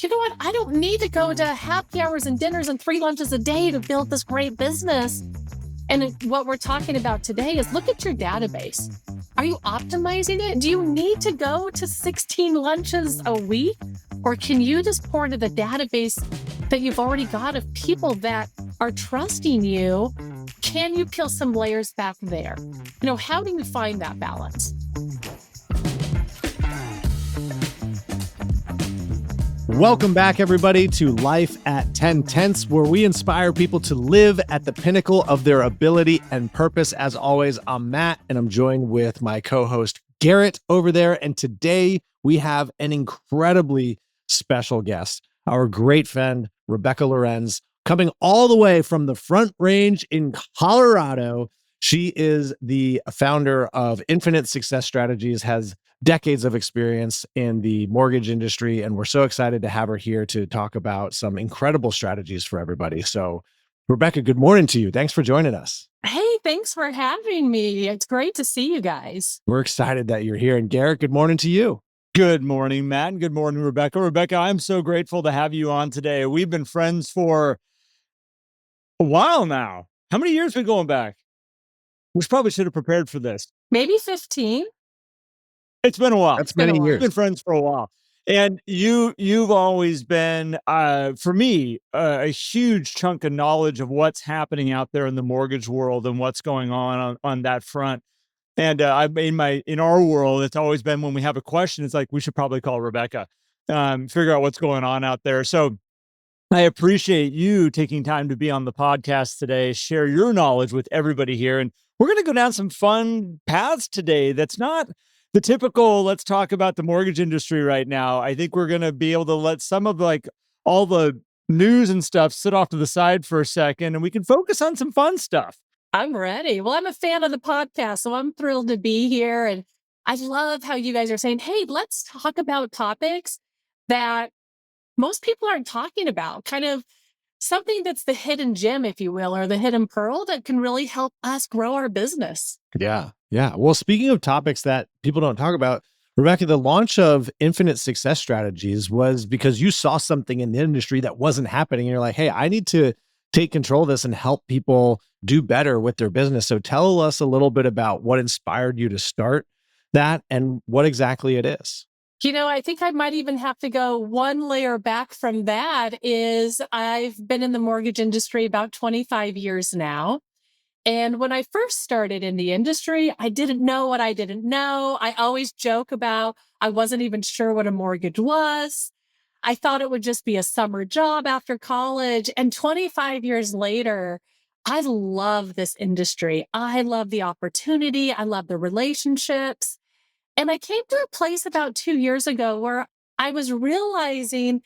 you know what? I don't need to go to happy hours and dinners and 3 lunches a day to build this great business. And what we're talking about today is look at your database. Are you optimizing it? Do you need to go to 16 lunches a week? Or can you just pour into the database that you've already got of people that are trusting you? Can you peel some layers back there? How do you find that balance? Welcome back, everybody, to Life at 10 Tenths, where we inspire people to live at the pinnacle of their ability and purpose. As always, I'm Matt, and I'm joined with my co-host, Garrett, over there. And today we have an incredibly special guest, our great friend, Rebecca Lorenz, coming all the way from the Front Range in Colorado. She is the founder of Infinite Success Strategies, has decades of experience in the mortgage industry, and we're so excited to have her here to talk about some incredible strategies for everybody. So, Rebecca, good morning to you. Thanks for joining us. Hey, thanks for having me. It's great to see you guys. We're excited that you're here. And Garrett, good morning to you. Good morning, Matt, and good morning, Rebecca. Rebecca, I'm so grateful to have you on today. We've been friends for a while now. How many years have we going back? We probably should have prepared for this. Maybe 15. It's been a while. That's many years. We've been friends for a while. And you've always been, for me, a huge chunk of knowledge of what's happening out there in the mortgage world and what's going on that front. And in our world, it's always been when we have a question, it's like, we should probably call Rebecca, figure out what's going on out there. So I appreciate you taking time to be on the podcast today, share your knowledge with everybody here. And we're going to go down some fun paths today. That's not the typical, let's talk about the mortgage industry right now. I think we're going to be able to let some of all the news and stuff sit off to the side for a second, and we can focus on some fun stuff. I'm ready. Well, I'm a fan of the podcast, so I'm thrilled to be here. And I love how you guys are saying, hey, let's talk about topics that most people aren't talking about, kind of something that's the hidden gem, if you will, or the hidden pearl that can really help us grow our business. Yeah. Well, speaking of topics that people don't talk about, Rebecca, the launch of Infinite Success Strategies was because you saw something in the industry that wasn't happening. And you're like, hey, I need to take control of this and help people do better with their business. So tell us a little bit about what inspired you to start that and what exactly it is. I think I might even have to go one layer back from that. Is I've been in the mortgage industry about 25 years now. And when I first started in the industry, I didn't know what I didn't know. I always joke about I wasn't even sure what a mortgage was. I thought it would just be a summer job after college. And 25 years later, I love this industry. I love the opportunity. I love the relationships. And I came to a place about 2 years ago where I was realizing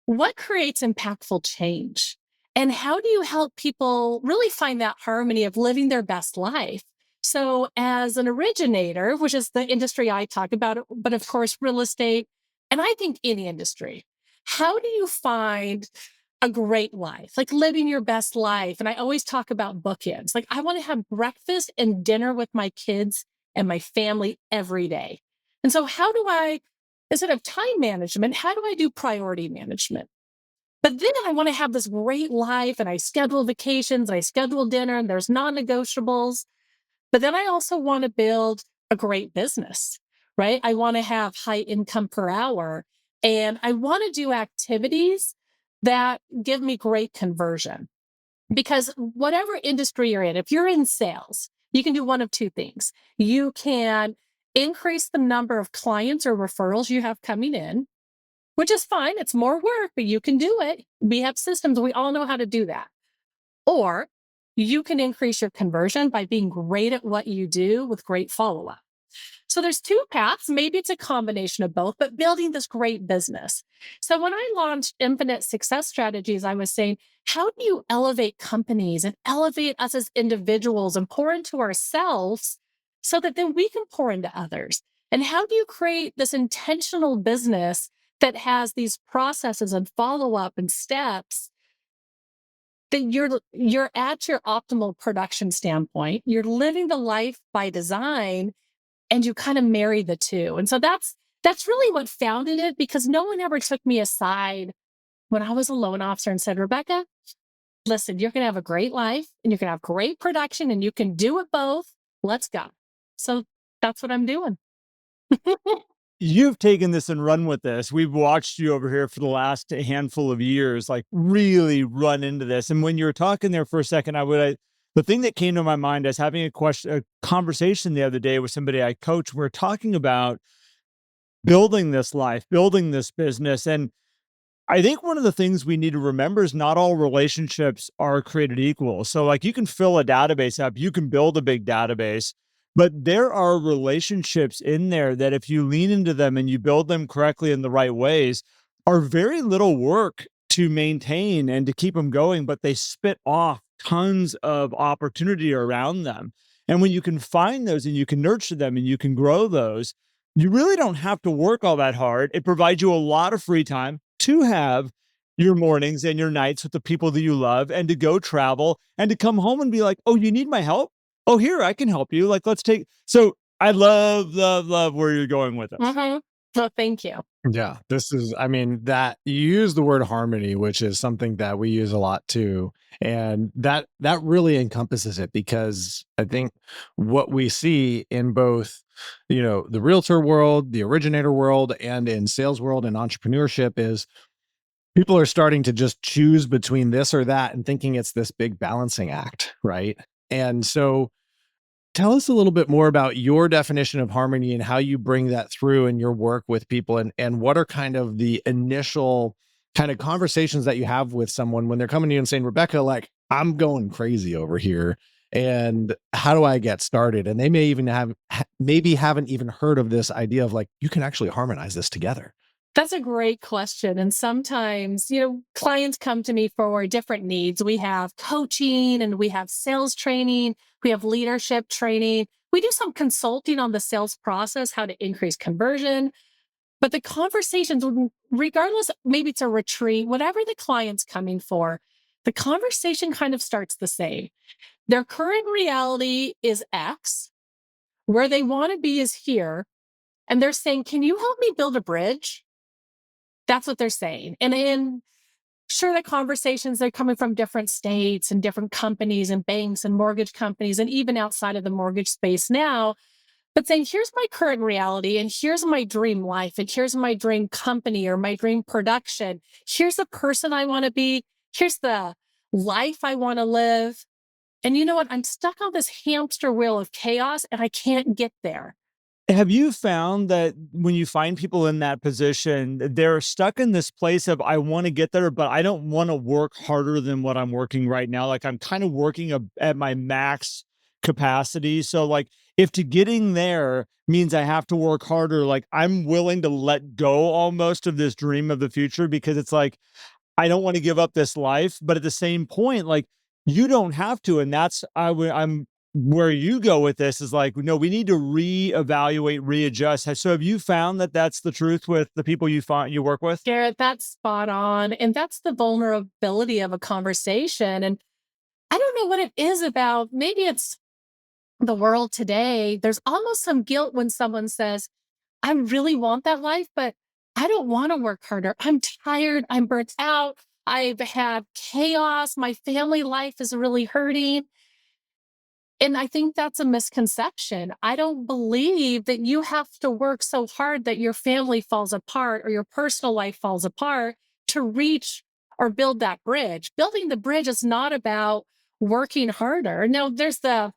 what creates impactful change and how do you help people really find that harmony of living their best life. So as an originator, which is the industry I talk about, but of course, real estate, and I think any industry, how do you find a great life, like living your best life? And I always talk about bookends. Like I want to have breakfast and dinner with my kids and my family every day. And so how do I, instead of time management, how do I do priority management? But then I want to have this great life and I schedule vacations, I schedule dinner, and there's non-negotiables. But then I also want to build a great business, right? I want to have high income per hour, and I want to do activities that give me great conversion. Because whatever industry you're in, if you're in sales, you can do one of two things. You can increase the number of clients or referrals you have coming in, which is fine. It's more work, but you can do it. We have systems. We all know how to do that. Or you can increase your conversion by being great at what you do with great follow-up. So there's two paths. Maybe it's a combination of both, but building this great business. So when I launched Infinite Success Strategies, I was saying, how do you elevate companies and elevate us as individuals and pour into ourselves so that then we can pour into others? And how do you create this intentional business that has these processes and follow-up and steps that you're at your optimal production standpoint, you're living the life by design, and you kind of marry the two. And so that's That's really what founded it, because no one ever took me aside when I was a loan officer and said, Rebecca, listen, you're going to have a great life and you're going to have great production and you can do it both. Let's go. So that's what I'm doing. You've taken this and run with this. We've watched you over here for the last handful of years, like really run into this. And when you were talking there for a second, the thing that came to my mind is having a conversation the other day with somebody I coach. We're talking about building this life, building this business. And I think one of the things we need to remember is not all relationships are created equal. So, like, you can fill a database up, you can build a big database, but there are relationships in there that if you lean into them and you build them correctly in the right ways, are very little work to maintain and to keep them going, but they spit off tons of opportunity around them. And when you can find those and you can nurture them and you can grow those, you really don't have to work all that hard. It provides you a lot of free time to have your mornings and your nights with the people that you love and to go travel and to come home and be like, oh, you need my help? Oh, here, I can help you. Like, let's take. So I love, love, love where you're going with this. Mm-hmm. Well, thank you. Yeah, this is, I mean, that you use the word harmony, which is something that we use a lot too. And that really encompasses it, because I think what we see in both, the realtor world, the originator world, and in sales world and entrepreneurship is people are starting to just choose between this or that and thinking it's this big balancing act, right? And so tell us a little bit more about your definition of harmony and how you bring that through in your work with people, and what are kind of the initial kind of conversations that you have with someone when they're coming to you and saying, Rebecca, like, I'm going crazy over here. And how do I get started? And they may even maybe haven't even heard of this idea of like, you can actually harmonize this together. That's a great question. And sometimes, clients come to me for different needs. We have coaching and we have sales training. We have leadership training. We do some consulting on the sales process, how to increase conversion. But the conversations, regardless, maybe it's a retreat, whatever the client's coming for, the conversation kind of starts the same. Their current reality is X, where they want to be is here. And they're saying, can you help me build a bridge? That's what they're saying. And sure, the conversations, they're coming from different states and different companies and banks and mortgage companies, and even outside of the mortgage space now, but saying, here's my current reality, and here's my dream life, and here's my dream company or my dream production. Here's the person I want to be. Here's the life I want to live. And you know what? I'm stuck on this hamster wheel of chaos and I can't get there. Have you found that when you find people in that position, they're stuck in this place of, I want to get there, but I don't want to work harder than what I'm working right now. Like, I'm kind of working at my max capacity. So like, if to getting there means I have to work harder, like I'm willing to let go almost of this dream of the future, because it's like, I don't want to give up this life. But at the same point, like, you don't have to. And that's, I'm where you go with this is like, no, we need to reevaluate, readjust. So have you found that that's the truth with the people you work with? Garrett, that's spot on. And that's the vulnerability of a conversation. And I don't know what it is about. Maybe it's the world today. There's almost some guilt when someone says, I really want that life, but I don't want to work harder. I'm tired. I'm burnt out. I've had chaos. My family life is really hurting. And I think that's a misconception. I don't believe that you have to work so hard that your family falls apart or your personal life falls apart to reach or build that bridge. Building the bridge is not about working harder. Now, there's the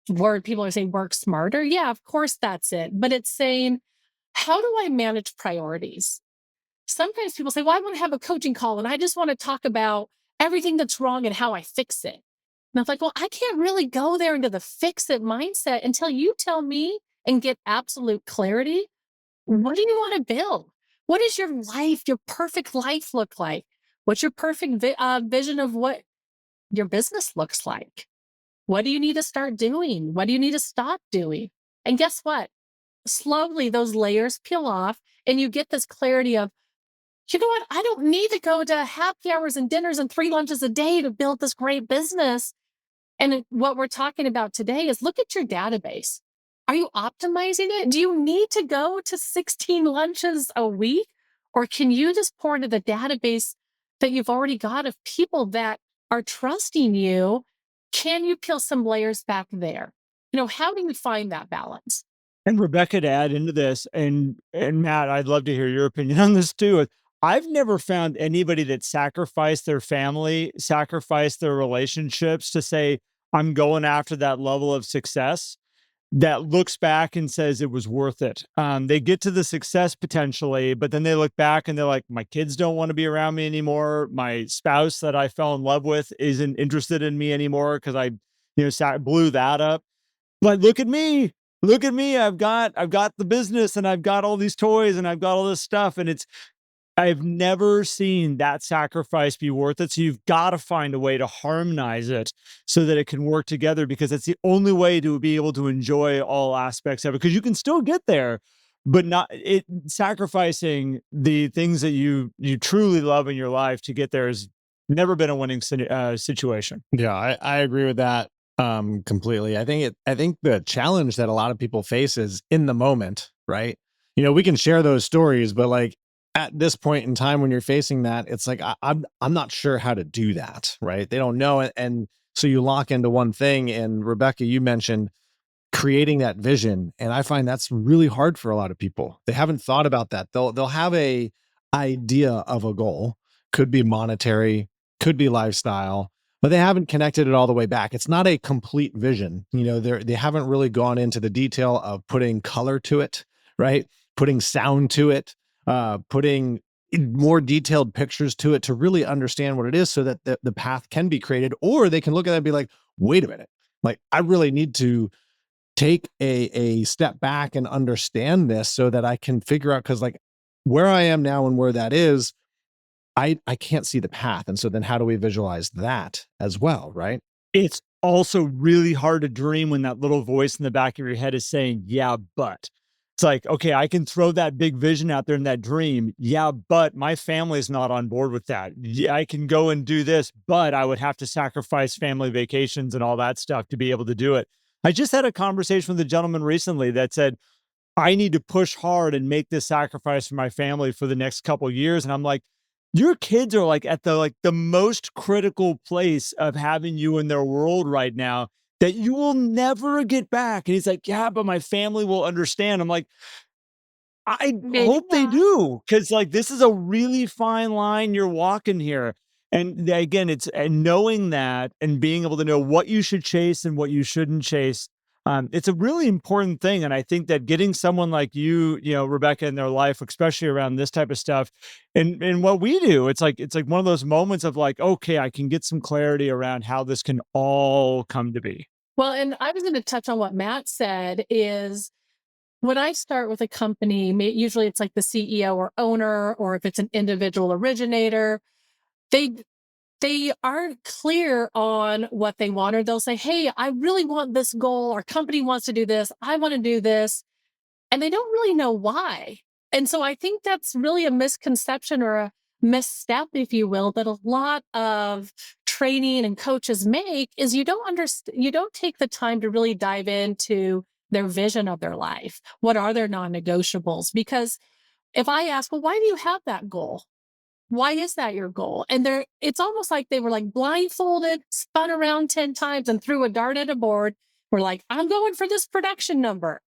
word people are saying work smarter. Yeah, of course that's it. But it's saying, how do I manage priorities? Sometimes people say, well, I want to have a coaching call and I just want to talk about everything that's wrong and how I fix it. And I was like, well, I can't really go there into the fix it mindset until you tell me and get absolute clarity. What do you want to build? What does your life, your perfect life look like? What's your perfect vision of what your business looks like? What do you need to start doing? What do you need to stop doing? And guess what? Slowly those layers peel off and you get this clarity of, you know what? I don't need to go to happy hours and dinners and 3 lunches a day to build this great business. And what we're talking about today is look at your database. Are you optimizing it? Do you need to go to 16 lunches a week? Or can you just pour into the database that you've already got of people that are trusting you? Can you peel some layers back there? How do you find that balance? And Rebecca, to add into this, and Matt, I'd love to hear your opinion on this too. I've never found anybody that sacrificed their family, sacrificed their relationships to say, I'm going after that level of success, that looks back and says it was worth it. They get to the success potentially, but then they look back and they're like, my kids don't want to be around me anymore. My spouse that I fell in love with isn't interested in me anymore because blew that up. But look at me. Look at me. I've got the business and I've got all these toys and I've got all this stuff. And I've never seen that sacrifice be worth it. So you've got to find a way to harmonize it so that it can work together, because it's the only way to be able to enjoy all aspects of it. Because you can still get there, but not it sacrificing the things that you truly love in your life to get there has never been a winning situation. Yeah, I agree with that completely. I think the challenge that a lot of people face is in the moment, right? We can share those stories, but like at this point in time when you're facing that, it's like I'm not sure how to do that, right? They don't know it, and so you lock into one thing. And Rebecca, you mentioned creating that vision, and I find that's really hard for a lot of people. They haven't thought about that. They'll have a idea of a goal, could be monetary, could be lifestyle, but they haven't connected it all the way back. It's not a complete vision. They haven't really gone into the detail of putting color to it, right? Putting sound to it, putting more detailed pictures to it to really understand what it is, so that the path can be created. Or they can look at that and be like, wait a minute, like I really need to take a step back and understand this so that I can figure out, because like where I am now and where that is, I can't see the path. And so then how do we visualize that as well, right? It's also really hard to dream when that little voice in the back of your head is saying, yeah, but. It's like, okay, I can throw that big vision out there in that dream. Yeah, but my family is not on board with that. Yeah, I can go and do this, but I would have to sacrifice family vacations and all that stuff to be able to do it. I just had a conversation with a gentleman recently that said, I need to push hard and make this sacrifice for my family for the next couple of years. And I'm like, your kids are like at the most critical place of having you in their world right now that you will never get back. And he's like, yeah, but my family will understand. I'm like, I Maybe hope they not. do, because like this is a really fine line you're walking here. And again, it's knowing that and being able to know what you should chase and what you shouldn't chase. It's a really important thing, and I think that getting someone like you, Rebecca, in their life, especially around this type of stuff, and what we do, it's like one of those moments of like, okay, I can get some clarity around how this can all come to be. Well, and I was going to touch on what Matt said is when I start with a company, usually it's like the CEO or owner, or if it's an individual originator, they they aren't clear on what they want, or they'll say, hey, I really want this goal. Our company wants to do this. I want to do this. And they don't really know why. And so I think that's really a misconception or a misstep, if you will, that a lot of training and coaches make is you don't take the time to really dive into their vision of their life. What are their non-negotiables? Because if I ask, well, why do you have that goal? Why is that your goal? And it's almost like they were like blindfolded, spun around 10 times and threw a dart at a board. We're like, I'm going for this production number.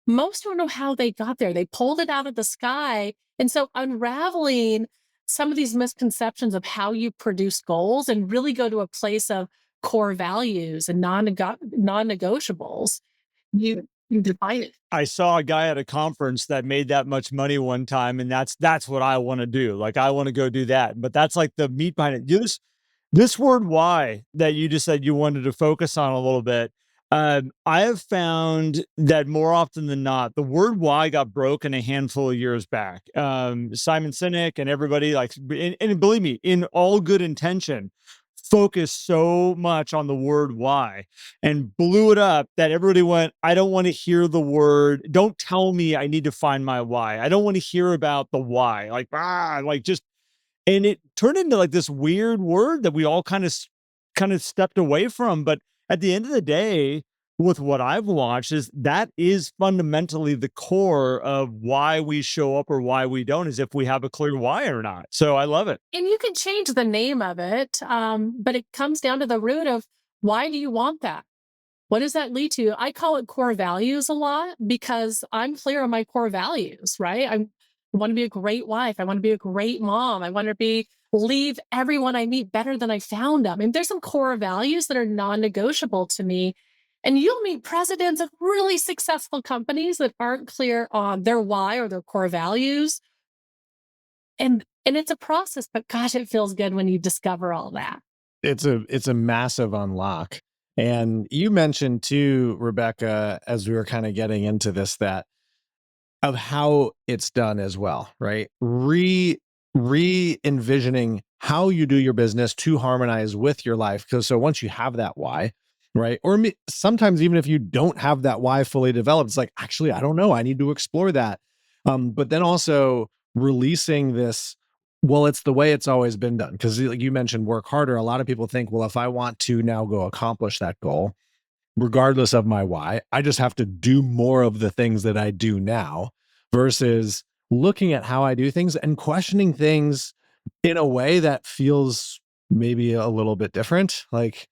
Most don't know how they got there. They pulled it out of the sky. And so unraveling some of these misconceptions of how you produce goals and really go to a place of core values and non-negotiables, you define it. I saw a guy at a conference that made that much money one time, and that's what I want to do. Like I want to go do that. But that's like the meat behind it. This word why that you just said you wanted to focus on a little bit. I have found that more often than not, the word why got broken a handful of years back. Simon Sinek and everybody like, and believe me, in all good intention, focused so much on the word why and blew it up that everybody went, I don't want to hear the word. Don't tell me I need to find my why. I don't want to hear about the why. Like just, and it turned into like this weird word that we all kind of stepped away from. But at the end of the day, with what I've watched is that is fundamentally the core of why we show up or why we don't, is if we have a clear why or not. So I love it. And you can change the name of it, but it comes down to the root of why do you want that? What does that lead to? I call it core values a lot because I'm clear on my core values, right? I want to be a great wife. I want to be a great mom. I want to leave everyone I meet better than I found them. And there's some core values that are non-negotiable to me. And you'll meet presidents of really successful companies that aren't clear on their why or their core values. And it's a process, but gosh, it feels good when you discover all that. It's a massive unlock. And you mentioned too, Rebecca, as we were kind of getting into this, that of how it's done as well, right? Re-envisioning how you do your business to harmonize with your life. Because so once you have that why, right? Or sometimes even if you don't have that why fully developed, it's like, actually, I don't know. I need to explore that. But then also releasing this, well, it's the way it's always been done. Because like you mentioned, work harder. A lot of people think, well, if I want to now go accomplish that goal, regardless of my why, I just have to do more of the things that I do now versus looking at how I do things and questioning things in a way that feels maybe a little bit different. Like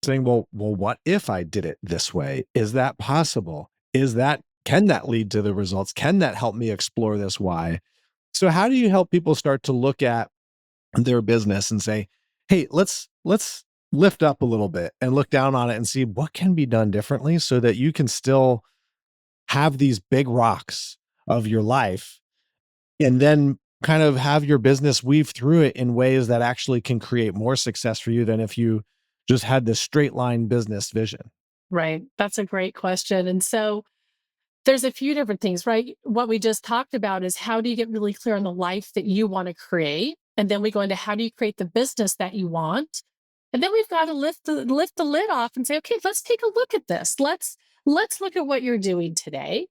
saying, well, what if I did it this way? Is that possible? Can that lead to the results? Can that help me explore this why? So how do you help people start to look at their business and say, hey, let's lift up a little bit and look down on it and see what can be done differently so that you can still have these big rocks of your life and then kind of have your business weave through it in ways that actually can create more success for you than if you just had this straight line business vision. Right. That's a great question. And so there's a few different things, right? What we just talked about is how do you get really clear on the life that you want to create? And then we go into how do you create the business that you want? And then we've got to lift the lid off and say, okay, let's take a look at this. Let's look at what you're doing today.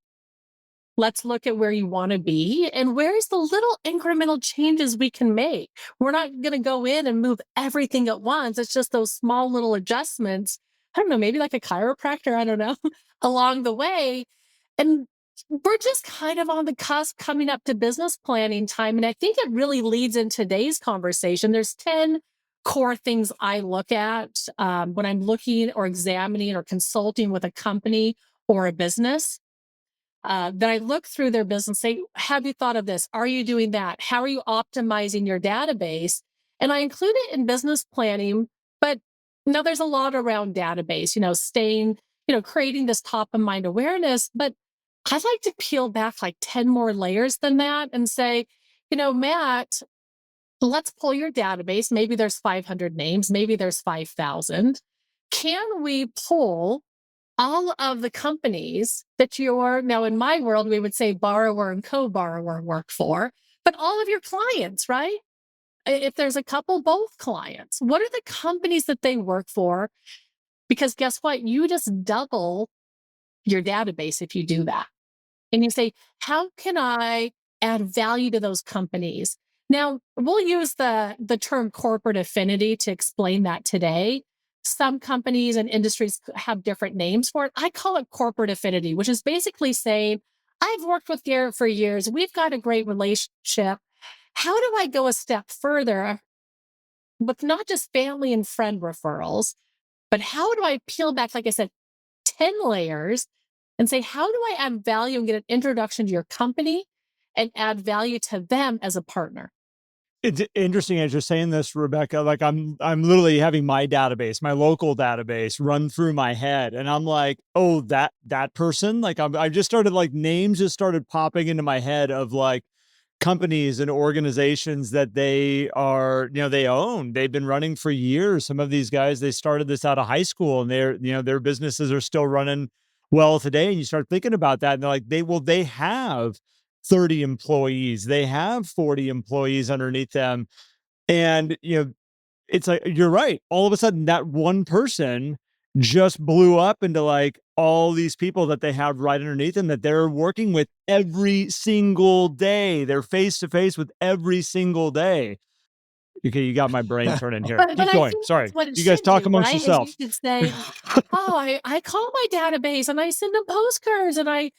Let's look at where you want to be and where's the little incremental changes we can make. We're not going to go in and move everything at once. It's just those small little adjustments. I don't know, maybe like a chiropractor, I don't know, along the way. And we're just kind of on the cusp coming up to business planning time. And I think it really leads in today's conversation. There's 10 core things I look at when I'm looking or examining or consulting with a company or a business. That I look through their business, say, have you thought of this? Are you doing that? How are you optimizing your database? And I include it in business planning, but now there's a lot around database, creating this top of mind awareness. But I'd like to peel back like 10 more layers than that and say, Matt, let's pull your database. Maybe there's 500 names, maybe there's 5,000. Can we pull all of the companies that you're now in my world, we would say borrower and co-borrower work for, but all of your clients, right? If there's a couple, both clients, what are the companies that they work for? Because guess what? You just double your database if you do that. And you say, how can I add value to those companies? Now, we'll use the term corporate affinity to explain that today. Some companies and industries have different names for it. I call it corporate affinity, which is basically saying, I've worked with Garrett for years. We've got a great relationship. How do I go a step further with not just family and friend referrals, but how do I peel back, like I said, 10 layers and say, how do I add value and get an introduction to your company and add value to them as a partner? It's interesting as you're saying this, Rebecca. Like I'm literally having my database, my local database, run through my head, and I'm like, oh, that person. Like I just started like names just started popping into my head of like companies and organizations that they are, they own. They've been running for years. Some of these guys, they started this out of high school, and their businesses are still running well today. And you start thinking about that, and they're like, they have 30 employees, they have 40 employees underneath them. And, it's like, you're right. All of a sudden, that one person just blew up into like all these people that they have right underneath them that they're working with every single day. They're face to face with every single day. Okay, you got my brain turning here. But Keep I going. think that's Sorry. what it You guys should talk do, amongst right? Is you yourselves. should say, "Oh, I call my database and I send them postcards and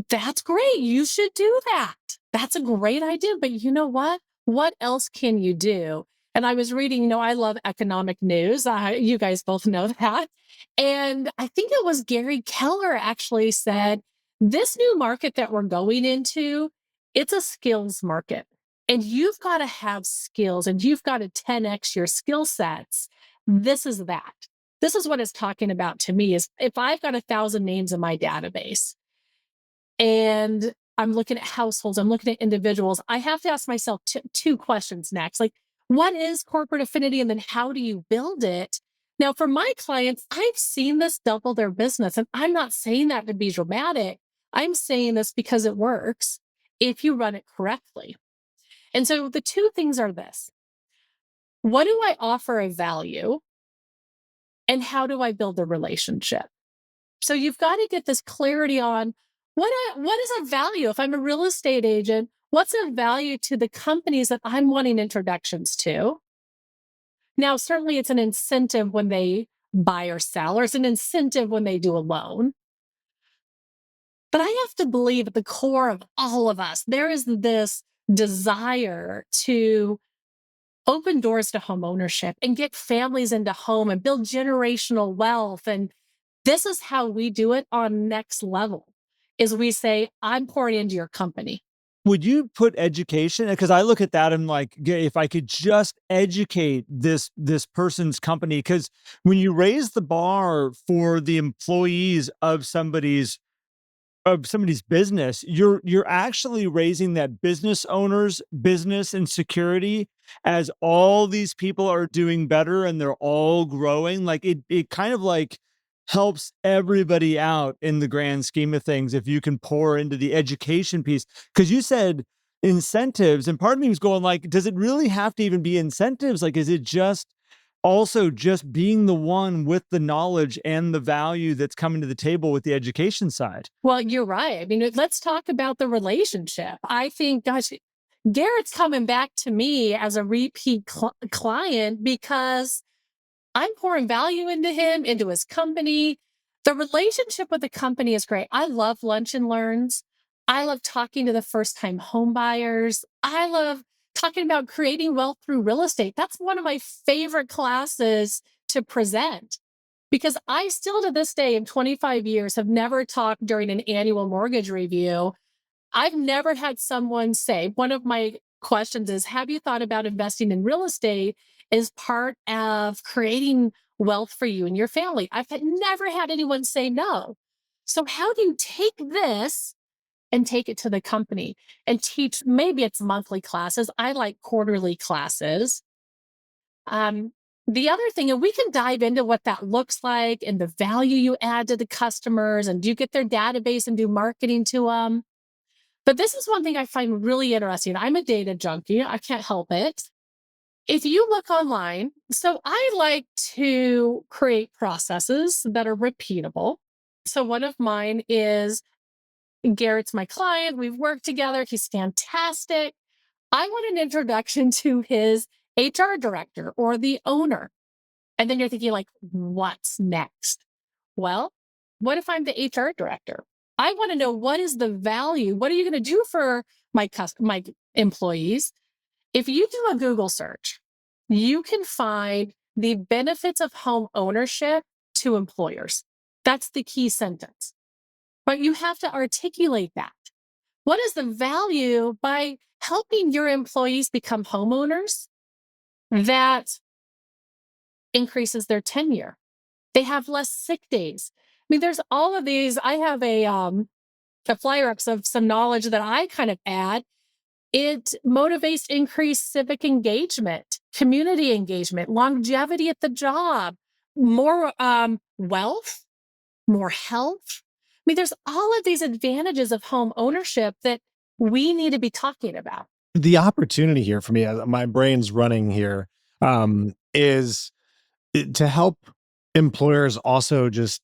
that's great. You should do that. That's a great idea. But you know what? What else can you do?" And I was reading, I love economic news. You guys both know that. And I think it was Gary Keller actually said, this new market that we're going into, it's a skills market. And you've got to have skills and you've got to 10x your skill sets. This is that. This is what it's talking about to me is if I've got 1,000 names in my database, and I'm looking at households, I'm looking at individuals, I have to ask myself two questions next. Like, what is corporate affinity? And then how do you build it? Now, for my clients, I've seen this double their business. And I'm not saying that to be dramatic. I'm saying this because it works if you run it correctly. And so the two things are this: what do I offer a value? And how do I build a relationship? So you've got to get this clarity on what is a value. If I'm a real estate agent, what's a value to the companies that I'm wanting introductions to? Now, certainly it's an incentive when they buy or sell, or it's an incentive when they do a loan. But I have to believe at the core of all of us, there is this desire to open doors to home ownership and get families into home and build generational wealth. And this is how we do it on next level is we say, I'm pouring into your company. Would you put education? Because I look at that and like, if I could just educate this person's company, because when you raise the bar for the employees of somebody's business, you're actually raising that business owner's business and security as all these people are doing better and they're all growing. Like it kind of like helps everybody out in the grand scheme of things if you can pour into the education piece. Because you said incentives, and part of me was going like, does it really have to even be incentives? Like, is it just also just being the one with the knowledge and the value that's coming to the table with the education side? Well, you're right. I mean, let's talk about the relationship. I think, gosh, Garrett's coming back to me as a repeat client because I'm pouring value into him, into his company. The relationship with the company is great. I love lunch and learns. I love talking to the first time home buyers. I love talking about creating wealth through real estate. That's one of my favorite classes to present because I still to this day in 25 years have never talked during an annual mortgage review. I've never had someone say, one of my questions is, have you thought about investing in real estate as part of creating wealth for you and your family? Never had anyone say no. So how do you take this and take it to the company and teach? Maybe it's monthly classes. I like quarterly classes. Um, the other thing, and we can dive into what that looks like and the value you add to the customers, and do you get their database and do marketing to them? But this is one thing I find really interesting. I'm a data junkie. I can't help it. If you look online, so I like to create processes that are repeatable. So one of mine is Garrett's my client. We've worked together. He's fantastic. I want an introduction to his HR director or the owner. And then you're thinking, like, what's next? Well, what if I'm the HR director? I want to know, what is the value? What are you going to do for my employees? If you do a Google search, you can find the benefits of home ownership to employers. That's the key sentence. But you have to articulate that. What is the value by helping your employees become homeowners that increases their tenure? They have less sick days. I mean, there's all of these. I have a flyer ups of some knowledge that I kind of add. It motivates increased civic engagement, community engagement, longevity at the job, more wealth, more health. I mean, there's all of these advantages of home ownership that we need to be talking about. The opportunity here for me, my brain's running here, is to help employers also just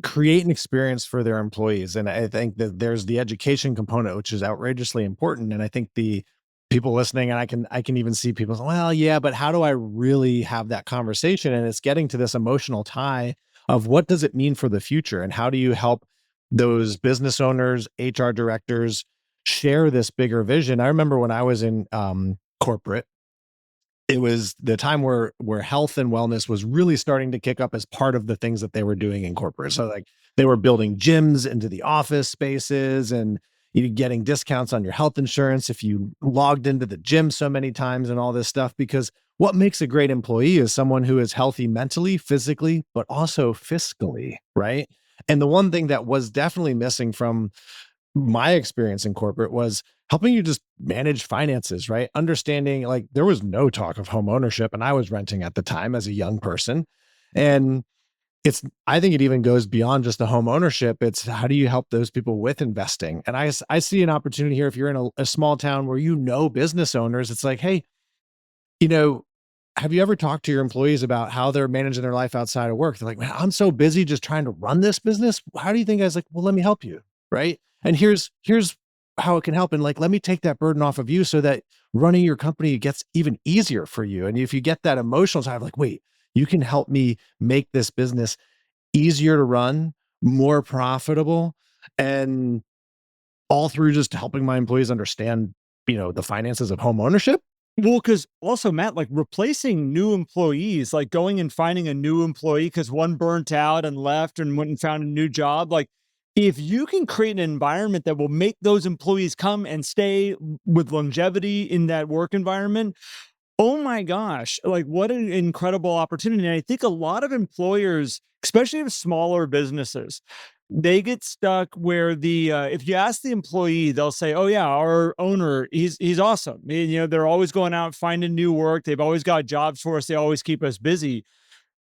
create an experience for their employees. And I think that there's the education component, which is outrageously important. And I think the people listening, and I can even see people say, well, yeah, but how do I really have that conversation? And it's getting to this emotional tie of what does it mean for the future, and how do you help those business owners, HR directors share this bigger vision? I remember when I was in corporate, it was the time where health and wellness was really starting to kick up as part of the things that they were doing in corporate. So like they were building gyms into the office spaces, and you getting discounts on your health insurance if you logged into the gym so many times and all this stuff. Because what makes a great employee is someone who is healthy mentally, physically, but also fiscally, right? And the one thing that was definitely missing from my experience in corporate was helping you just manage finances, right? Understanding, like, there was no talk of home ownership, and I was renting at the time as a young person. And I think it even goes beyond just the home ownership. It's how do you help those people with investing? And I see an opportunity here. If you're in a small town where business owners, it's like, hey, you know, have you ever talked to your employees about how they're managing their life outside of work? They're like, man, I'm so busy just trying to run this business. How do you think? I was like, well, let me help you. Right. And here's how it can help. And like, let me take that burden off of you so that running your company gets even easier for you. And if you get that emotional side, like, wait, you can help me make this business easier to run, more profitable, and all through just helping my employees understand, the finances of home ownership. Well, because also, Matt, like replacing new employees, like going and finding a new employee because one burnt out and left and went and found a new job. Like, if you can create an environment that will make those employees come and stay with longevity in that work environment, oh my gosh, like what an incredible opportunity. And I think a lot of employers, especially of smaller businesses, they get stuck where if you ask the employee, they'll say, "Oh yeah, our owner, he's awesome. They're always going out finding new work. They've always got jobs for us. They always keep us busy."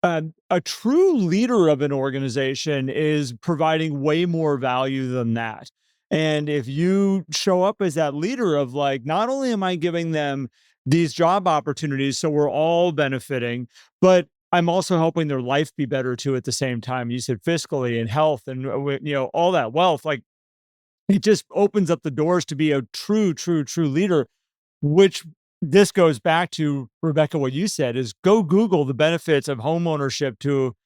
A true leader of an organization is providing way more value than that. And if you show up as that leader of like, not only am I giving them these job opportunities, so we're all benefiting, but I'm also helping their life be better too at the same time. You said fiscally and health and all that wealth, like it just opens up the doors to be a true leader, which this goes back to, Rebecca, what you said is go Google the benefits of home ownership to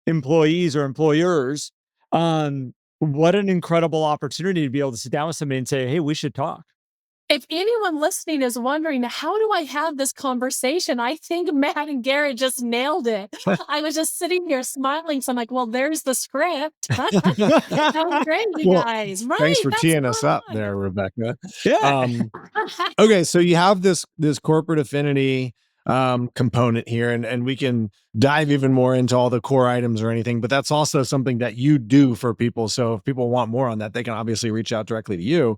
employees or employers. What an incredible opportunity to be able to sit down with somebody and say, hey, we should talk. If anyone listening is wondering, how do I have this conversation? I think Matt and Garrett just nailed it. I was just sitting here smiling. So I'm like, well, there's the script. That was great, you Well, guys. thanks Right. for That's teeing spot us up on. there, Rebecca. Yeah. Okay, so you have this corporate affinity component here, and we can dive even more into all the core items or anything, but that's also something that you do for people. So if people want more on that, they can obviously reach out directly to you.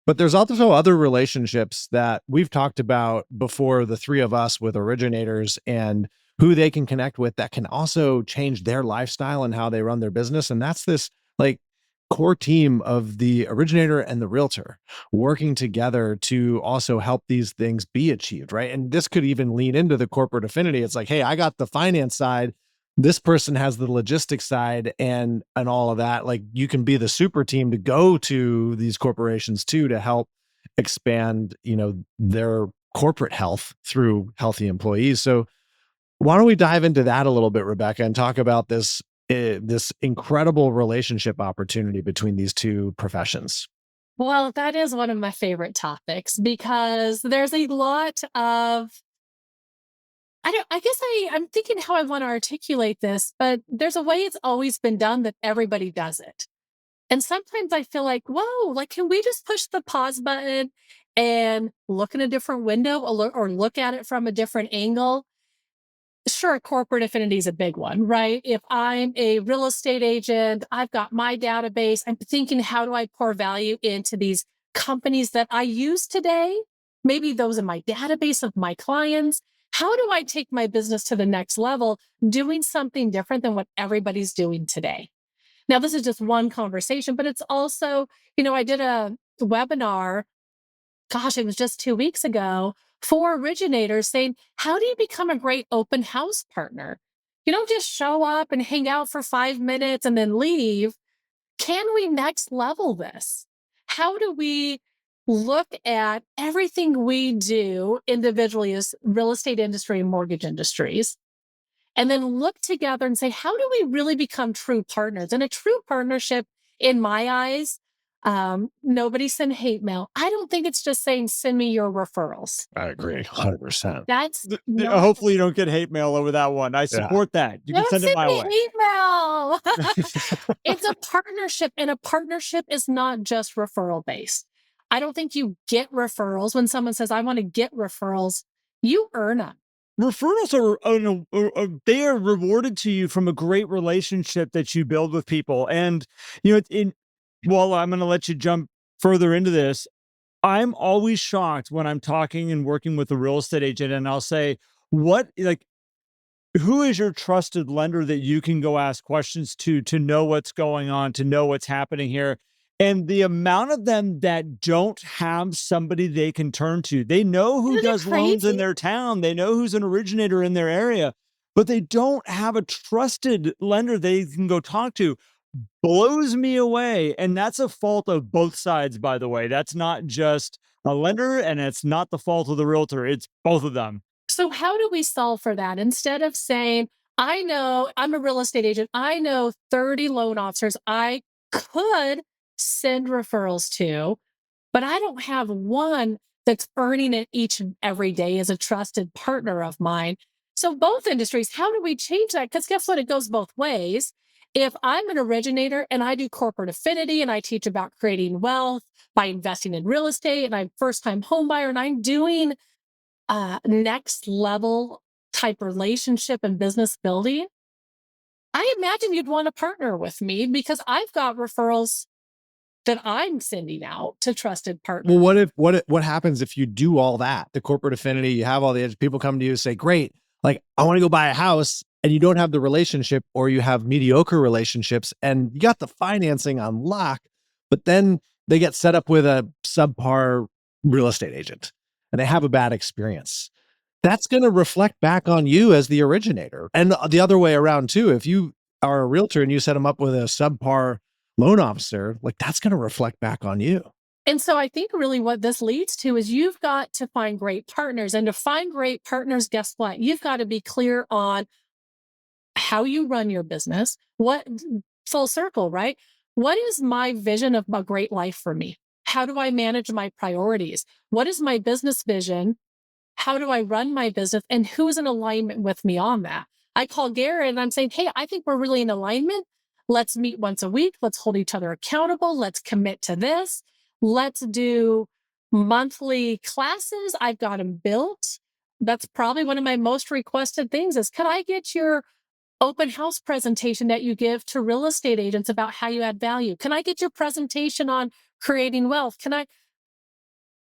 But there's also other relationships that we've talked about before, the three of us, with originators and who they can connect with that can also change their lifestyle and how they run their business. And that's this like core team of the originator and the realtor working together to also help these things be achieved, right? And this could even lean into the corporate affinity. It's like, hey, I got the finance side, this person has the logistics side, and all of that. Like, you can be the super team to go to these corporations too to help expand, their corporate health through healthy employees. So why don't we dive into that a little bit, Rebecca, and talk about this incredible relationship opportunity between these two professions? Well, that is one of my favorite topics because there's a lot of I guess I'm thinking how I want to articulate this, but there's a way it's always been done that everybody does it. And sometimes I feel like, whoa, like, can we just push the pause button and look in a different window or look at it from a different angle? Sure, corporate affinity is a big one, right? If I'm a real estate agent, I've got my database. I'm thinking, how do I pour value into these companies that I use today? Maybe those in my database of my clients. How do I take my business to the next level, doing something different than what everybody's doing today? Now, this is just one conversation, but it's also, I did a webinar, gosh, it was just 2 weeks ago, for originators saying, how do you become a great open house partner? You don't just show up and hang out for 5 minutes and then leave. Can we next level this? How do we look at everything we do individually as real estate industry and mortgage industries, and then look together and say, how do we really become true partners? And a true partnership, in my eyes, nobody send hate mail. I don't think it's just saying, send me your referrals. I agree 100%. That's not, Hopefully you don't get hate mail over that one. I support that. You can don't send it send my me way. hate mail. It's a partnership, and a partnership is not just referral based. I don't think you get referrals when someone says, I want to get referrals. You earn them. Referrals they are rewarded to you from a great relationship that you build with people. And, well, I'm going to let you jump further into this. I'm always shocked when I'm talking and working with a real estate agent, and I'll say, who is your trusted lender that you can go ask questions to know what's going on, to know what's happening here? And the amount of them that don't have somebody they can turn to, they know who Isn't it does loans in crazy? their town, they know who's an originator in their area, but they don't have a trusted lender they can go talk to. Blows me away. And that's a fault of both sides, by the way. That's not just a lender, and it's not the fault of the realtor. It's both of them. So, how do we solve for that? Instead of saying, I know I'm a real estate agent, I know 30 loan officers I could send referrals to, but I don't have one that's earning it each and every day as a trusted partner of mine. So, both industries, how do we change that? Because guess what? It goes both ways. If I'm an originator and I do corporate affinity and I teach about creating wealth by investing in real estate, and I'm first time home buyer and I'm doing next level type relationship and business building, I imagine you'd want to partner with me because I've got referrals that I'm sending out to trusted partners. Well, what happens if you do all that? The corporate affinity, you have all the edge, people come to you and say, great, like I want to go buy a house, and you don't have the relationship, or you have mediocre relationships and you got the financing on lock, but then they get set up with a subpar real estate agent and they have a bad experience. That's going to reflect back on you as the originator. And the other way around too. If you are a realtor and you set them up with a subpar loan officer, like that's going to reflect back on you. And so I think really what this leads to is you've got to find great partners. And to find great partners, guess what? You've got to be clear on how you run your business. What full circle, right? What is my vision of a great life for me? How do I manage my priorities? What is my business vision? How do I run my business? And who's in alignment with me on that? I call Garrett and I'm saying, hey, I think we're really in alignment. Let's meet once a week. Let's hold each other accountable. Let's commit to this. Let's do monthly classes. I've got them built. That's probably one of my most requested things is, can I get your open house presentation that you give to real estate agents about how you add value? Can I get your presentation on creating wealth?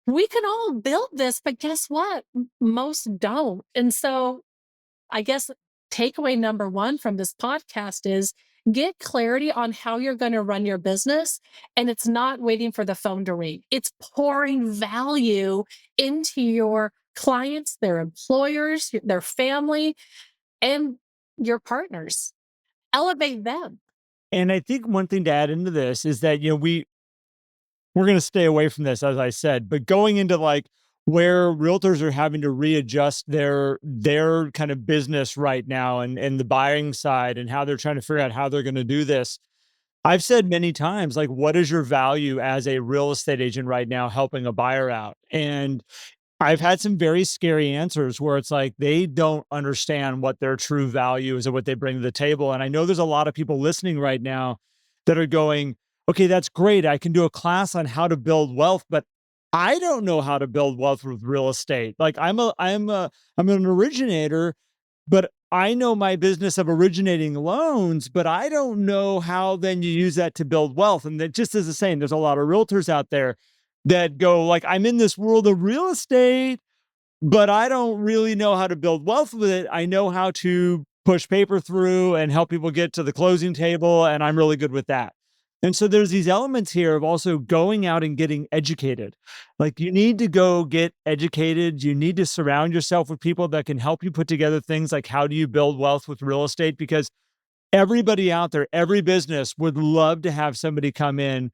We can all build this, but guess what? Most don't. And so I guess takeaway number one from this podcast is get clarity on how you're going to run your business. And it's not waiting for the phone to ring. It's pouring value into your clients, their employers, their family, and your partners. Elevate them. And I think one thing to add into this is that, we're going to stay away from this, as I said, but going into like where realtors are having to readjust their kind of business right now, and the buying side, and how they're trying to figure out how they're going to do this. I've said many times, like, what is your value as a real estate agent right now helping a buyer out? And I've had some very scary answers where it's like they don't understand what their true value is and what they bring to the table. And I know there's a lot of people listening right now that are going, okay, that's great. I can do a class on how to build wealth, but I don't know how to build wealth with real estate. Like I'm an originator, but I know my business of originating loans, but I don't know how then you use that to build wealth. And that just as a saying, there's a lot of realtors out there that go like, I'm in this world of real estate, but I don't really know how to build wealth with it. I know how to push paper through and help people get to the closing table, and I'm really good with that. And so there's these elements here of also going out and getting educated. Like you need to go get educated. You need to surround yourself with people that can help you put together things like how do you build wealth with real estate? Because everybody out there, every business would love to have somebody come in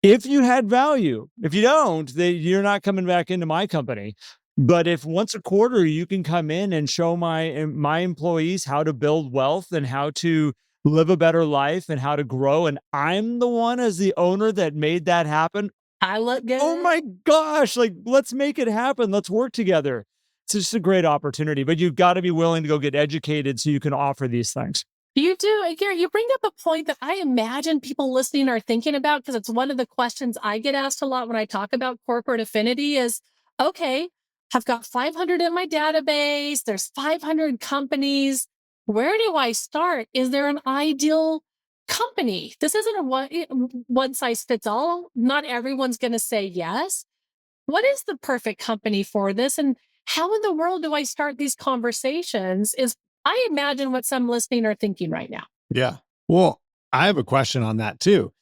If you had value. If you don't, you're not coming back into my company. But if once a quarter you can come in and show my employees how to build wealth and how to live a better life and how to grow, and I'm the one as the owner that made that happen, I look good. oh my gosh, like, let's make it happen. Let's work together. It's just a great opportunity, but you've got to be willing to go get educated so you can offer these things. You do. And Garrett, you bring up a point that I imagine people listening are thinking about because it's one of the questions I get asked a lot when I talk about corporate affinity is, okay, I've got 500 in my database. There's 500 companies. Where do I start? Is there an ideal company? This isn't a one size fits all. Not everyone's going to say yes. What is the perfect company for this? And how in the world do I start these conversations? Is I imagine what some listening are thinking right now. Yeah. Well, I have a question on that too,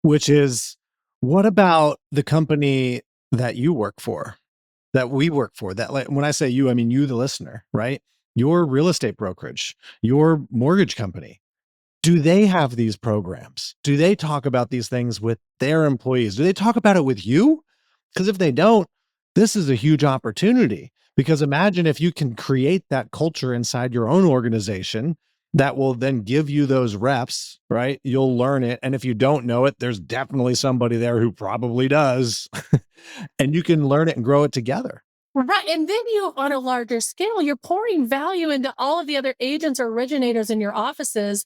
which is what about the company that you work for, that we work for? That, like, when I say you, I mean you, the listener, right? Your real estate brokerage, your mortgage company. Do they have these programs? Do they talk about these things with their employees? Do they talk about it with you? Because if they don't, this is a huge opportunity. Because imagine if you can create that culture inside your own organization that will then give you those reps, right? You'll learn it. And if you don't know it, there's definitely somebody there who probably does. And you can learn it and grow it together. Right. And then you, on a larger scale, you're pouring value into all of the other agents or originators in your offices.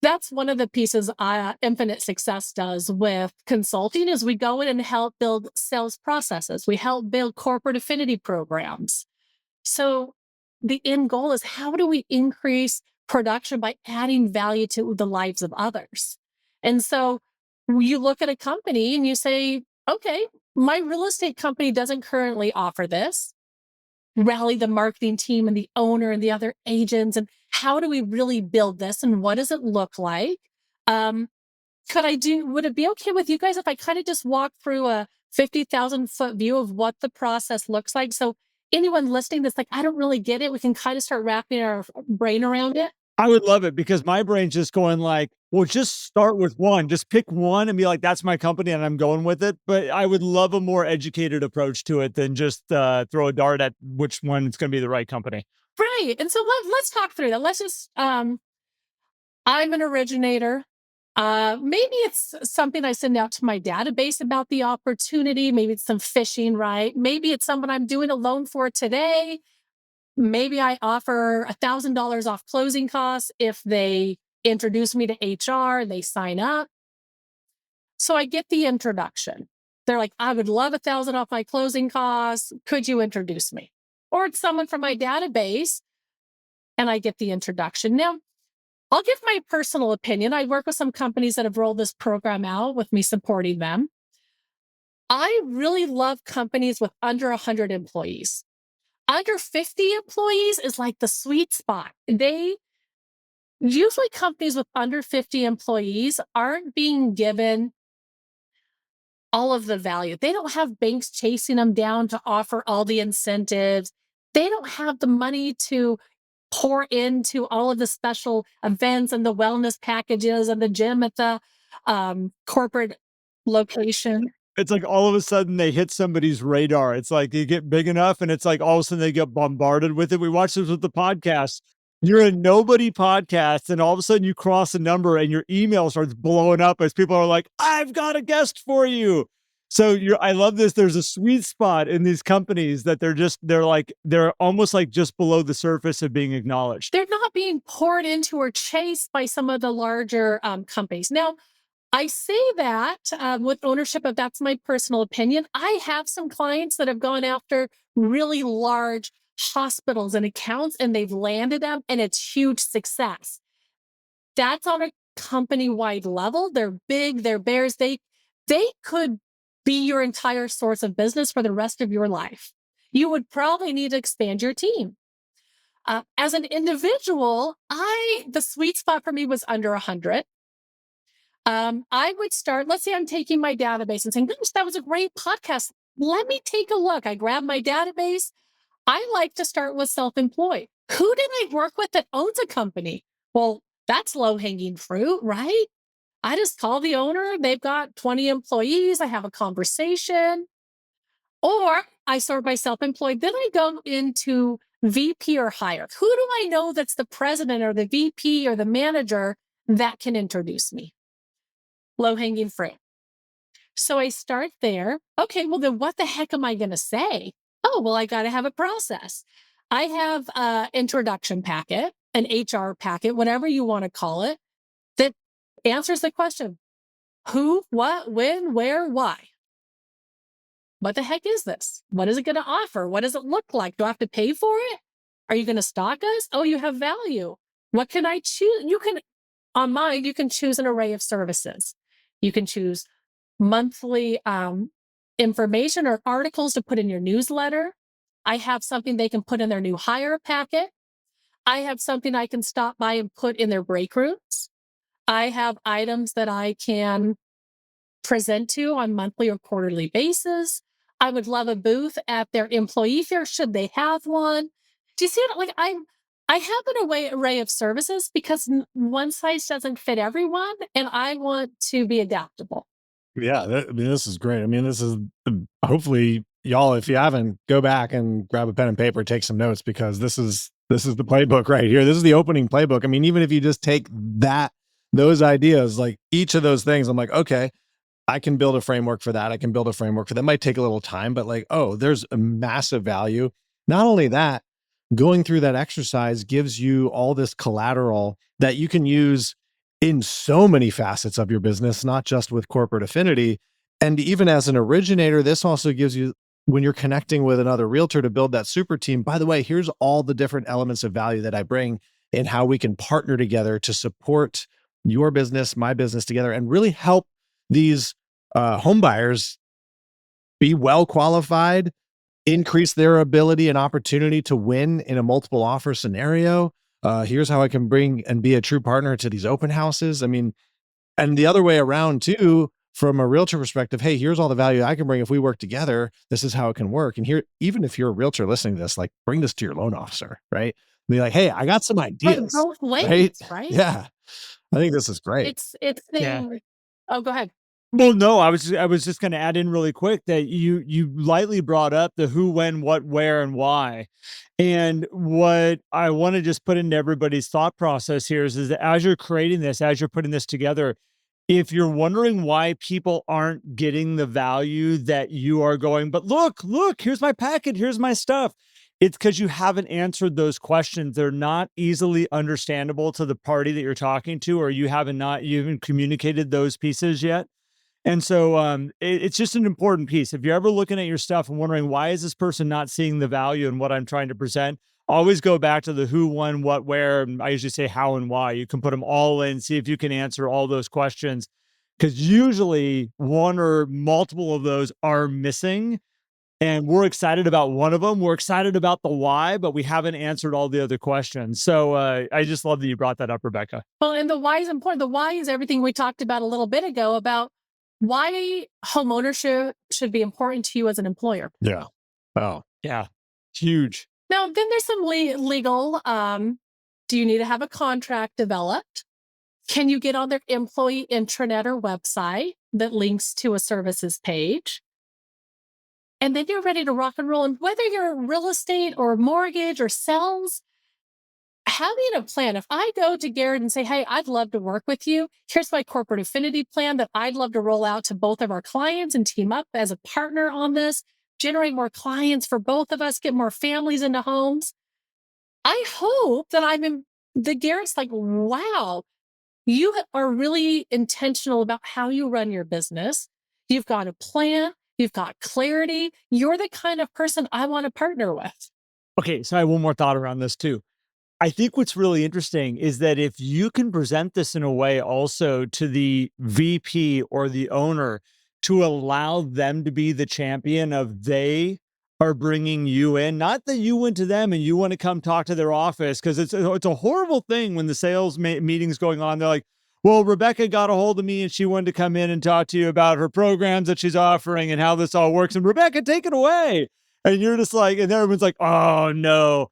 That's one of the pieces Infinite Success does with consulting is we go in and help build sales processes. We help build corporate affinity programs. So the end goal is how do we increase production by adding value to the lives of others? And so you look at a company and you say, okay, my real estate company doesn't currently offer this. Rally the marketing team and the owner and the other agents. And how do we really build this? And what does it look like? Would it be okay with you guys if I kind of just walk through a 50,000-foot view of what the process looks like? So anyone listening that's like, I don't really get it, we can kind of start wrapping our brain around it. I would love it because my brain's just going like, well, just start with one. Just pick one and be like, that's my company and I'm going with it. But I would love a more educated approach to it than just throw a dart at which one is going to be the right company. Right. And so let's talk through that. Let's just, I'm an originator. Maybe it's something I send out to my database about the opportunity. Maybe it's some fishing, right? Maybe it's someone I'm doing a loan for today. Maybe I offer $1,000 off closing costs if they introduce me to HR and they sign up. So I get the introduction. They're like, I would love $1,000 off my closing costs. Could you introduce me? Or it's someone from my database and I get the introduction. Now, I'll give my personal opinion. I work with some companies that have rolled this program out with me supporting them. I really love companies with under 100 employees. Under 50 employees is like the sweet spot. Usually companies with under 50 employees aren't being given all of the value. They don't have banks chasing them down to offer all the incentives. They don't have the money to pour into all of the special events and the wellness packages and the gym at the corporate location. It's like all of a sudden they hit somebody's radar. It's like you get big enough and it's like all of a sudden they get bombarded with it. We watch this with the podcast. You're a nobody podcast and all of a sudden you cross a number and your email starts blowing up as people are like, I've got a guest for you. So I love this. There's a sweet spot in these companies that they're almost like just below the surface of being acknowledged. They're not being poured into or chased by some of the larger companies. Now, I say that with ownership, if that's my personal opinion. I have some clients that have gone after really large hospitals and accounts and they've landed them and it's huge success. That's on a company-wide level. They're big, they're bears. They could be your entire source of business for the rest of your life. You would probably need to expand your team. As an individual, the sweet spot for me was under 100. I would start, let's say I'm taking my database and saying, gosh, that was a great podcast. Let me take a look. I grab my database. I like to start with self-employed. Who did I work with that owns a company? Well, that's low-hanging fruit, right? I just call the owner. They've got 20 employees. I have a conversation. Or I start my self-employed. Then I go into VP or higher. Who do I know that's the president or the VP or the manager that can introduce me? Low-hanging fruit. So I start there. Okay, well, then what the heck am I going to say? Oh, well, I got to have a process. I have an introduction packet, an HR packet, whatever you want to call it, that answers the question: who, what, when, where, why. What the heck is this? What is it going to offer? What does it look like? Do I have to pay for it? Are you going to stock us? Oh, you have value. What can I choose? You can, on mine, you can choose an array of services. You can choose monthly information or articles to put in your newsletter. I have something they can put in their new hire packet. I have something I can stop by and put in their break rooms. I have items that I can present to on monthly or quarterly basis. I would love a booth at their employee fair should they have one. Do you see it? Like I have an array of services because one size doesn't fit everyone, and I want to be adaptable. Yeah, I mean, this is great. I mean, this is hopefully y'all, if you haven't, go back and grab a pen and paper, take some notes, because this is the playbook right here. This is the opening playbook. I mean, even if you just take those ideas, like each of those things, I'm like, okay, I can build a framework for that. I can build a framework for that. Might take a little time, but like, oh, there's a massive value. Not only that, going through that exercise gives you all this collateral that you can use in so many facets of your business, not just with corporate affinity. And even as an originator, this also gives you, when you're connecting with another realtor to build that super team, by the way, here's all the different elements of value that I bring and how we can partner together to support your business, my business together, and really help these home buyers be well qualified, increase their ability and opportunity to win in a multiple offer scenario. Here's how I can bring and be a true partner to these open houses. I mean, and the other way around too, from a realtor perspective, hey, here's all the value I can bring if we work together. This is how it can work. And here, even if you're a realtor listening to this, like bring this to your loan officer, right? Be like, hey, I got some But ideas, both ways, right? right? Yeah, I think this is great. It's Yeah. saying, oh, go ahead. Well, no, I was just going to add in really quick that you lightly brought up the who, when, what, where, and why. And what I want to just put into everybody's thought process here is that as you're creating this, as you're putting this together, if you're wondering why people aren't getting the value that you are going, but look, here's my packet, here's my stuff. It's because you haven't answered those questions. They're not easily understandable to the party that you're talking to, or you haven't communicated those pieces yet. And so it's just an important piece. If you're ever looking at your stuff and wondering, why is this person not seeing the value in what I'm trying to present? Always go back to the who, when, what, where. And I usually say how and why. You can put them all in, see if you can answer all those questions. Because usually one or multiple of those are missing. And we're excited about one of them. We're excited about the why, but we haven't answered all the other questions. So I just love that you brought that up, Rebecca. Well, and the why is important. The why is everything we talked about a little bit ago about why home ownership should be important to you as an employer. Yeah. Oh, Yeah, huge. Now, then there's some legal. Do you need to have a contract developed? Can you get on their employee intranet or website that links to a services page? And then you're ready to rock and roll. And whether you're real estate or mortgage or sales, having a plan. If I go to Garrett and say, hey, I'd love to work with you, here's my corporate affinity plan that I'd love to roll out to both of our clients and team up as a partner on this, generate more clients for both of us, get more families into homes. I hope that the Garrett's like, wow, you are really intentional about how you run your business. You've got a plan. You've got clarity. You're the kind of person I want to partner with. Okay, so I have one more thought around this too. I think what's really interesting is that if you can present this in a way also to the VP or the owner to allow them to be the champion of they are bringing you in, not that you went to them and you want to come talk to their office, because it's a horrible thing when the sales meeting's going on. They're like, well, Rebecca got a hold of me and she wanted to come in and talk to you about her programs that she's offering and how this all works. And Rebecca, take it away. And you're just like, and everyone's like, oh no.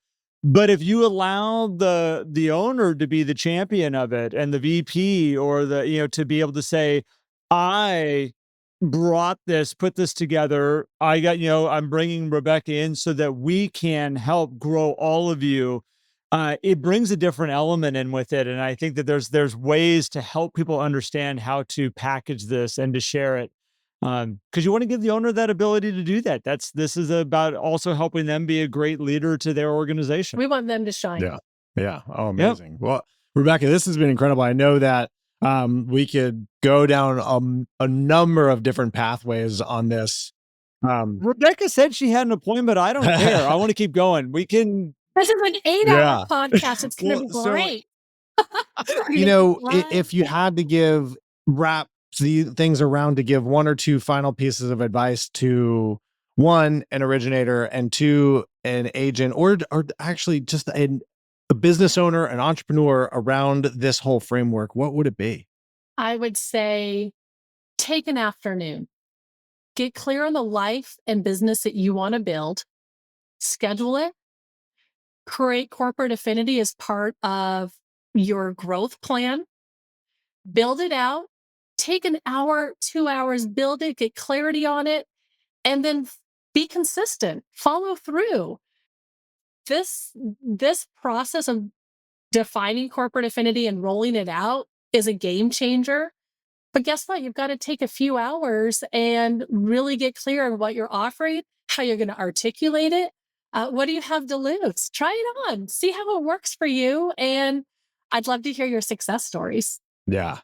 But if you allow the owner to be the champion of it and the VP or to be able to say, I put this together. I'm bringing Rebecca in so that we can help grow all of you. It brings a different element in with it. And I think that there's ways to help people understand how to package this and to share it. Because you want to give the owner that ability to do that. This is about also helping them be a great leader to their organization. We want them to shine. Yeah. Yeah. Oh, amazing. Yep. Well, Rebecca, this has been incredible. I know that we could go down a number of different pathways on this. Rebecca said she had an appointment. I don't care. I want to keep going. We can. This is an 8-hour podcast. It's going to be great. If you had to wrap the things around to give one or two final pieces of advice to one, an originator, and two, an agent, or actually just a business owner, an entrepreneur around this whole framework, what would it be? I would say take an afternoon. Get clear on the life and business that you want to build. Schedule it. Create corporate affinity as part of your growth plan. Build it out. Take an hour, 2 hours, build it, get clarity on it, and then be consistent. Follow through. This process of defining corporate affinity and rolling it out is a game changer. But guess what? You've got to take a few hours and really get clear on what you're offering, how you're going to articulate it. What do you have to lose? Try it on. See how it works for you. And I'd love to hear your success stories. Yeah,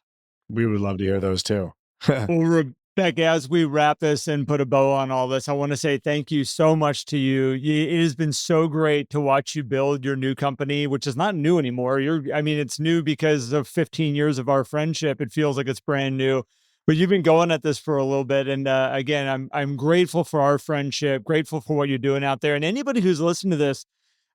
we would love to hear those too. Well, Rebecca, as we wrap this and put a bow on all this, I want to say thank you so much to you. It has been so great to watch you build your new company, which is not new anymore. It's new because of 15 years of our friendship. It feels like it's brand new, but you've been going at this for a little bit. And again, I'm grateful for our friendship, grateful for what you're doing out there. And anybody who's listening to this,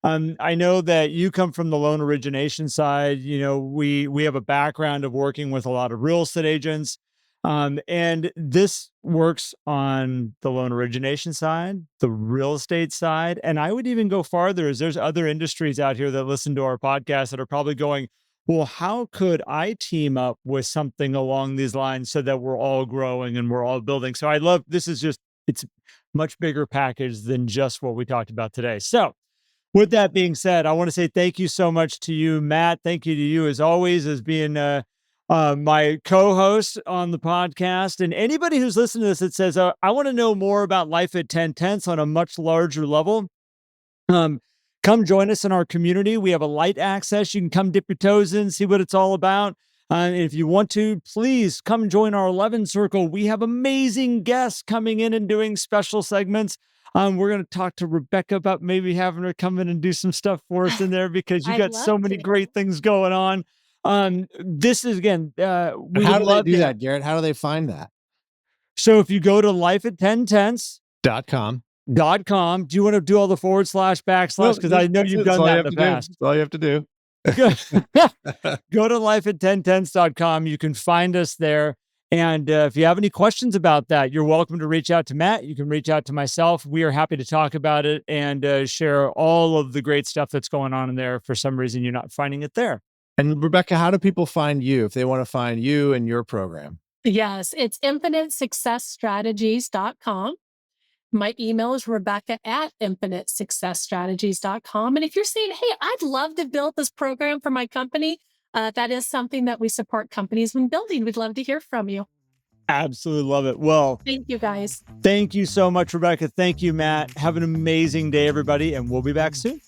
I know that you come from the loan origination side. We have a background of working with a lot of real estate agents. And this works on the loan origination side, the real estate side. And I would even go farther, as there's other industries out here that listen to our podcast that are probably going, well, how could I team up with something along these lines so that we're all growing and we're all building? So it's a much bigger package than just what we talked about today. So with that being said, I want to say thank you so much to you, Matt. Thank you to you as always, as being my co-host on the podcast. And anybody who's listening to this that says, I want to know more about Life at 10 Tenths on a much larger level, come join us in our community. We have a light access. You can come dip your toes in, see what it's all about. If you want to, please come join our 11 Circle. We have amazing guests coming in and doing special segments. We're going to talk to Rebecca about maybe having her come in and do some stuff for us in there because you got so many great things going on. This is again, how do they do that, Garrett? How do they find that? So if you go to lifeat10tenths.com, do you want to do all the / backslash? Because I know you've done that in the past. That's all you have to do. Go to lifeat10tenths.com. You can find us there. And if you have any questions about that, you're welcome to reach out to Matt. You can reach out to myself. We are happy to talk about it and share all of the great stuff that's going on in there. For some reason, you're not finding it there. And Rebecca, how do people find you if they want to find you and your program? Yes, it's infinitesuccessstrategies.com. My email is rebecca@infinitesuccessstrategies.com. And if you're saying, hey, I'd love to build this program for my company, that is something that we support companies in building. We'd love to hear from you. Absolutely love it. Well, thank you guys. Thank you so much, Rebecca. Thank you, Matt. Have an amazing day, everybody. And we'll be back soon.